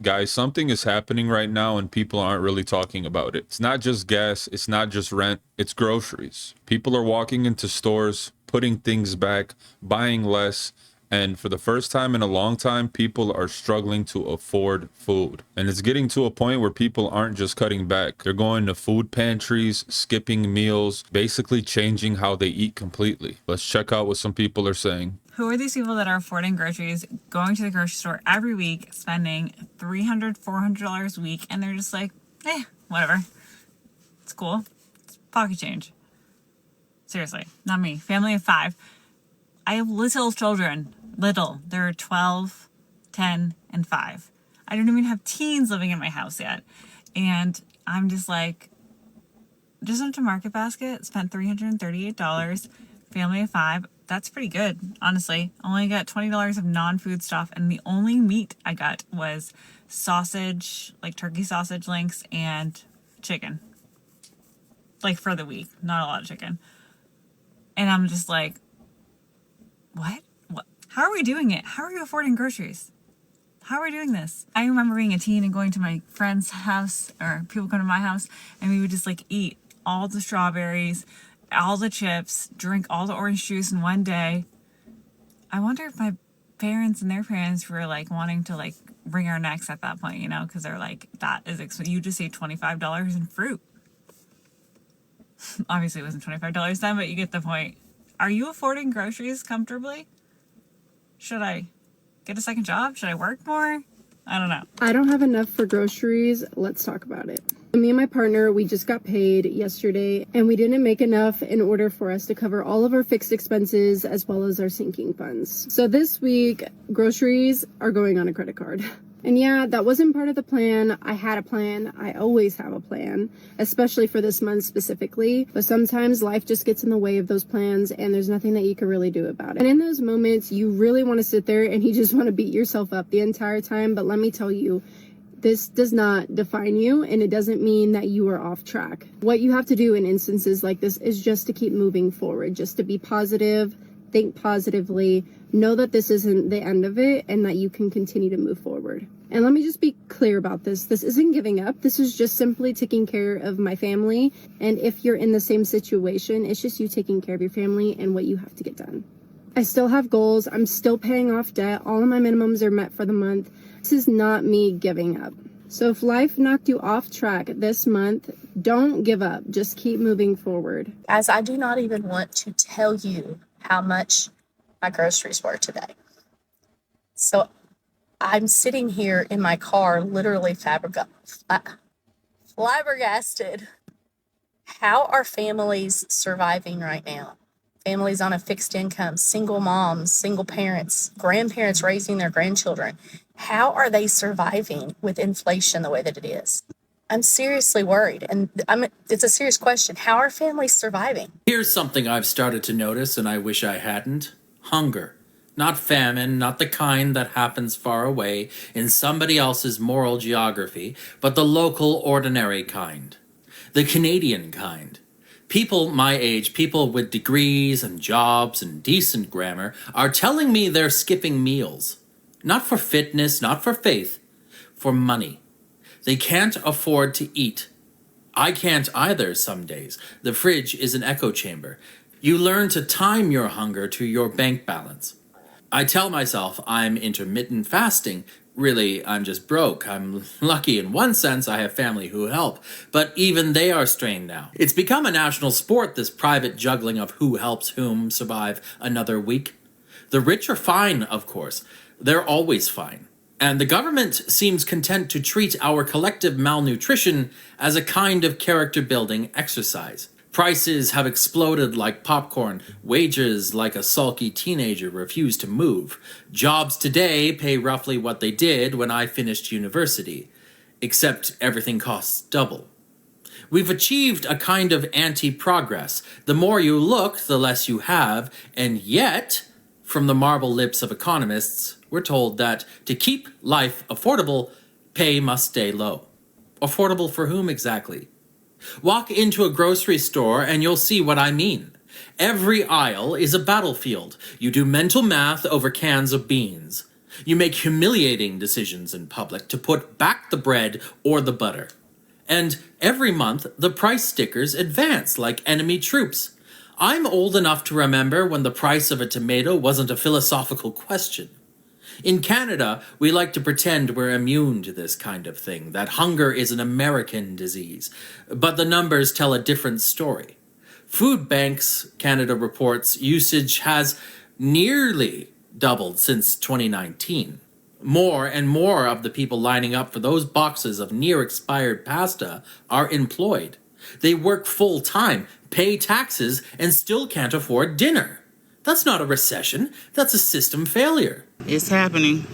Guys, something is happening right now and people aren't really talking about it. It's not just gas, it's not just rent, it's groceries. People are walking into stores, putting things back, buying less, and for the first time in a long time, people are struggling to afford food. And it's getting to a point where people aren't just cutting back. They're going to food pantries, skipping meals, basically changing how they eat completely. Let's check out what some people are saying. Who are these people that are affording groceries, going to the grocery store every week, spending $300, $400 a week, and they're just like, whatever. It's cool. It's pocket change. Seriously, not me. Family of 5. I have little children. Little. They're 12, 10, and 5. I don't even have teens living in my house yet. And I'm just like, just went to Market Basket, spent $338, family of 5. That's pretty good, honestly. Only got $20 of non-food stuff, and the only meat I got was sausage, like turkey sausage links, and chicken. Like for the week, not a lot of chicken. And I'm just like, what? How are we doing it? How are you affording groceries? How are we doing this? I remember being a teen and going to my friend's house, or people come to my house, and we would just like eat all the strawberries, all the chips, drink all the orange juice in one day. I wonder if my parents and their parents were like wanting to like wring our necks at that point, because they're like, that is expensive. You just ate $25 in fruit. Obviously it wasn't $25 then, but you get the point. Are you affording groceries comfortably? Should I get a second job? Should I work more? I don't know. I don't have enough for groceries. Let's talk about it. Me and my partner, we just got paid yesterday, and we didn't make enough in order for us to cover all of our fixed expenses as well as our sinking funds. So this week, groceries are going on a credit card. And yeah, that wasn't part of the plan. I had a plan. I always have a plan, especially for this month specifically. But sometimes life just gets in the way of those plans, and there's nothing that you can really do about it. And in those moments, you really want to sit there and you just want to beat yourself up the entire time. But let me tell you, this does not define you, and it doesn't mean that you are off track. What you have to do in instances like this is just to keep moving forward, just to be positive, think positively, know that this isn't the end of it, and that you can continue to move forward. And let me just be clear about this. This isn't giving up. This is just simply taking care of my family. And if you're in the same situation, it's just you taking care of your family and what you have to get done. I still have goals. I'm still paying off debt. All of my minimums are met for the month. This is not me giving up. So if life knocked you off track this month, don't give up. Just keep moving forward. As I do not even want to tell you how much my groceries were today. So I'm sitting here in my car, literally flabbergasted. How are families surviving right now? Families on a fixed income, single moms, single parents, grandparents raising their grandchildren. How are they surviving with inflation the way that it is? I'm seriously worried, and it's a serious question. How are families surviving? Here's something I've started to notice, and I wish I hadn't. Hunger. Not famine, not the kind that happens far away in somebody else's moral geography, but the local, ordinary kind. The Canadian kind. People my age, people with degrees and jobs and decent grammar, are telling me they're skipping meals. Not for fitness, not for faith, for money. They can't afford to eat. I can't either some days. The fridge is an echo chamber. You learn to time your hunger to your bank balance. I tell myself I'm intermittent fasting. Really, I'm just broke. I'm lucky in one sense I have family who help, but even they are strained now. It's become a national sport, this private juggling of who helps whom survive another week. The rich are fine, of course. They're always fine. And the government seems content to treat our collective malnutrition as a kind of character-building exercise. Prices have exploded like popcorn. Wages, like a sulky teenager, refuse to move. Jobs today pay roughly what they did when I finished university, except everything costs double. We've achieved a kind of anti-progress. The more you look, the less you have, and yet, from the marble lips of economists, we're told that to keep life affordable, pay must stay low. Affordable for whom exactly? Walk into a grocery store and you'll see what I mean. Every aisle is a battlefield. You do mental math over cans of beans. You make humiliating decisions in public to put back the bread or the butter. And every month, the price stickers advance like enemy troops. I'm old enough to remember when the price of a tomato wasn't a philosophical question. In Canada, we like to pretend we're immune to this kind of thing, that hunger is an American disease. But the numbers tell a different story. Food banks, Canada reports, usage has nearly doubled since 2019. More and more of the people lining up for those boxes of near-expired pasta are employed. They work full-time, pay taxes, and still can't afford dinner. That's not a recession, that's a system failure. It's happening.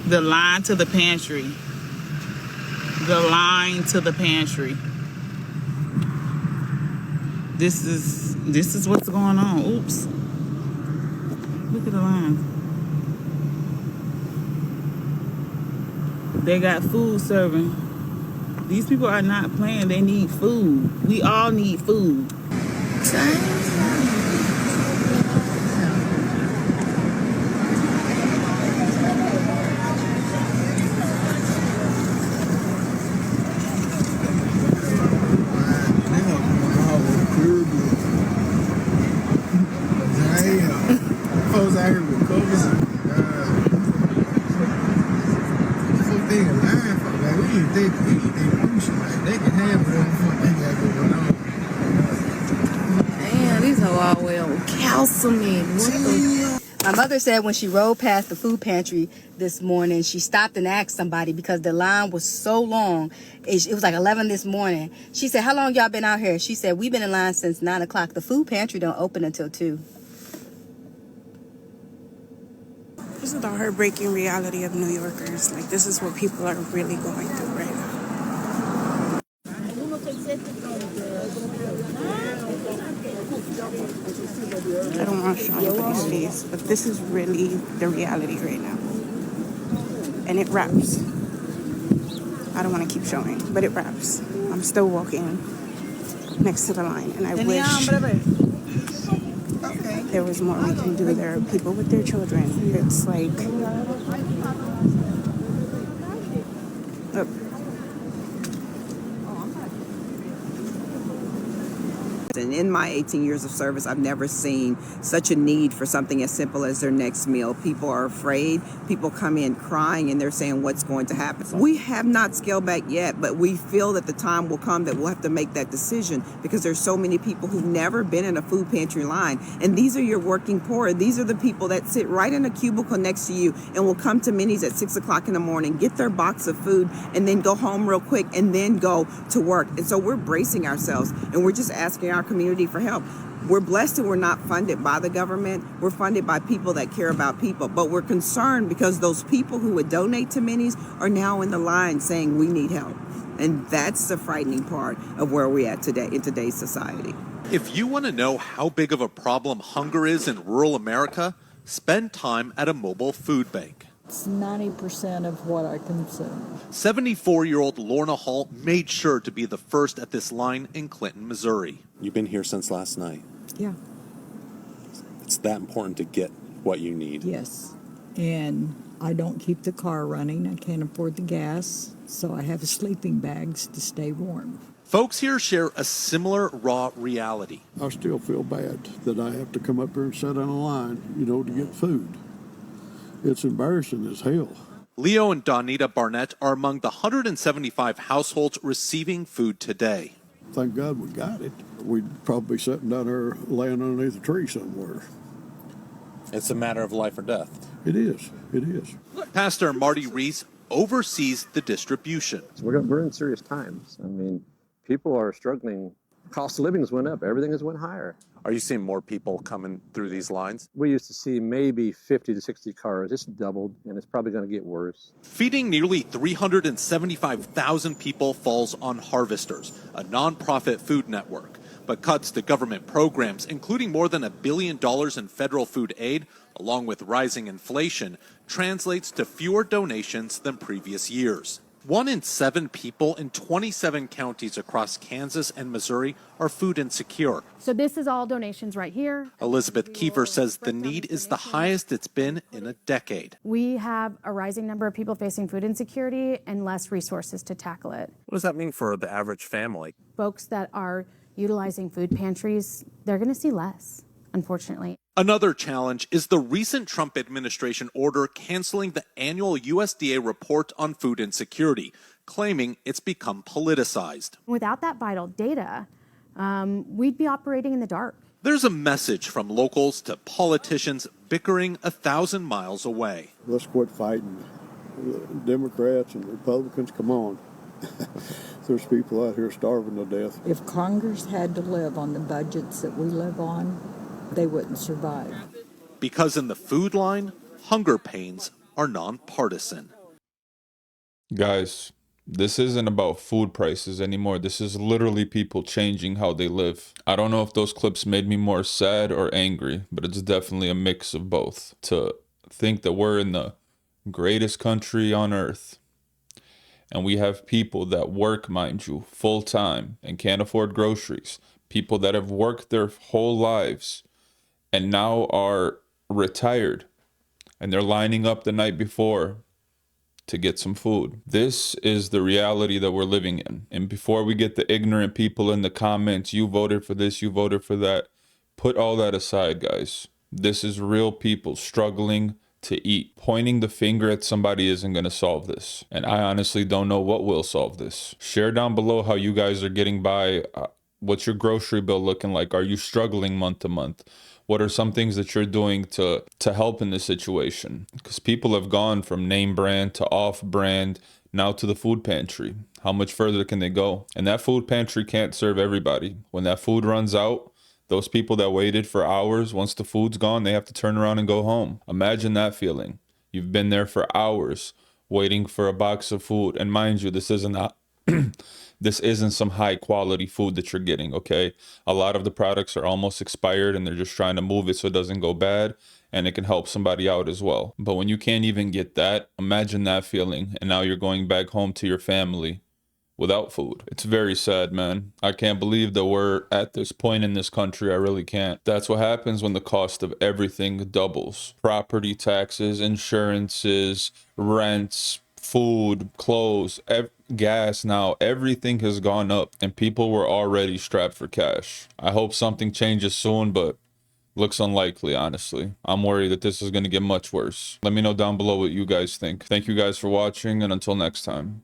The line to the pantry. The line to the pantry. This is what's going on. Oops. Look at the line. They got food serving. These people are not playing. They need food. We all need food. Damn, these are all well calcium. My mother said when she rode past the food pantry this morning, she stopped and asked somebody because the line was so long. It was like 11 this morning. She said, "How long y'all been out here?" She said, "We've been in line since 9 o'clock. The food pantry don't open until 2. This is the heartbreaking reality of New Yorkers. Like, this is what people are really going through right now. I don't want to show anybody's face, but this is really the reality right now. And it wraps. I don't want to keep showing, but it wraps. I'm still walking next to the line, and I wish there was more we can do. There are people with their children. It's like, look. And in my 18 years of service, I've never seen such a need for something as simple as their next meal. People are afraid. People come in crying and they're saying what's going to happen. We have not scaled back yet, but we feel that the time will come that we'll have to make that decision because there's so many people who've never been in a food pantry line. And these are your working poor. These are the people that sit right in a cubicle next to you and will come to Minnie's at 6 o'clock in the morning, get their box of food, and then go home real quick and then go to work. And so we're bracing ourselves and we're just asking our community for help. We're blessed that we're not funded by the government. We're funded by people that care about people. But we're concerned because those people who would donate to Minnie's are now in the line saying we need help. And that's the frightening part of where we're at today in today's society. If you want to know how big of a problem hunger is in rural America, spend time at a mobile food bank. It's 90% of what I consume. 74-year-old Lorna Hall made sure to be the first at this line in Clinton, Missouri. You've been here since last night. Yeah. It's that important to get what you need. Yes. And I don't keep the car running. I can't afford the gas, so I have sleeping bags to stay warm. Folks here share a similar raw reality. I still feel bad that I have to come up here and sit in a line, to get food. It's embarrassing as hell. Leo and Donita Barnett are among the 175 households receiving food today. Thank God we got it. We'd probably be sitting down there laying underneath a tree somewhere. It's a matter of life or death. It is. It is. Pastor Marty Reese oversees the distribution. We're in serious times. I mean, people are struggling. Cost of living has went up. Everything has went higher. Are you seeing more people coming through these lines? We used to see maybe 50 to 60 cars. It's doubled, and it's probably going to get worse. Feeding nearly 375,000 people falls on Harvesters, a nonprofit food network. But cuts to government programs, including more than $1 billion in federal food aid, along with rising inflation, translates to fewer donations than previous years. 1 in 7 people in 27 counties across Kansas and Missouri are food insecure. So this is all donations right here. Elizabeth Kiefer says the need is the highest it's been in a decade. We have a rising number of people facing food insecurity and less resources to tackle it. What does that mean for the average family? Folks that are utilizing food pantries, they're going to see less, unfortunately. Another challenge is the recent Trump administration order canceling the annual USDA report on food insecurity, claiming it's become politicized. Without that vital data, we'd be operating in the dark. There's a message from locals to politicians bickering 1,000 miles away. Let's quit fighting. Democrats and Republicans, come on. There's people out here starving to death. If Congress had to live on the budgets that we live on, they wouldn't survive. Because in the food line, hunger pains are nonpartisan. Guys, this isn't about food prices anymore. This is literally people changing how they live. I don't know if those clips made me more sad or angry, but it's definitely a mix of both. To think that we're in the greatest country on earth, and we have people that work, mind you, full time and can't afford groceries. People that have worked their whole lives and now are retired, and they're lining up the night before to get some food. This is the reality that we're living in. And before we get the ignorant people in the comments, you voted for this, you voted for that, put all that aside, guys. This is real people struggling to eat. Pointing the finger at somebody isn't going to solve this. And I honestly don't know what will solve this. Share down below how you guys are getting by. What's your grocery bill looking like? Are you struggling month to month? What are some things that you're doing to help in this situation? Because people have gone from name brand to off brand, now to the food pantry. How much further can they go? And that food pantry can't serve everybody. When that food runs out, those people that waited for hours, once the food's gone, they have to turn around and go home. Imagine that feeling. You've been there for hours waiting for a box of food. And mind you, this isn't this isn't some high quality food that you're getting, okay? A lot of the products are almost expired and they're just trying to move it so it doesn't go bad, and it can help somebody out as well. But when you can't even get that, imagine that feeling. And now you're going back home to your family without food. It's very sad, man. I can't believe that we're at this point in this country. I really can't. That's what happens when the cost of everything doubles. Property taxes, insurances, rents, food, clothes, gas now, everything has gone up and people were already strapped for cash. I hope something changes soon, but looks unlikely, honestly. I'm worried that this is going to get much worse. Let me know down below what you guys think. Thank you guys for watching, and until next time.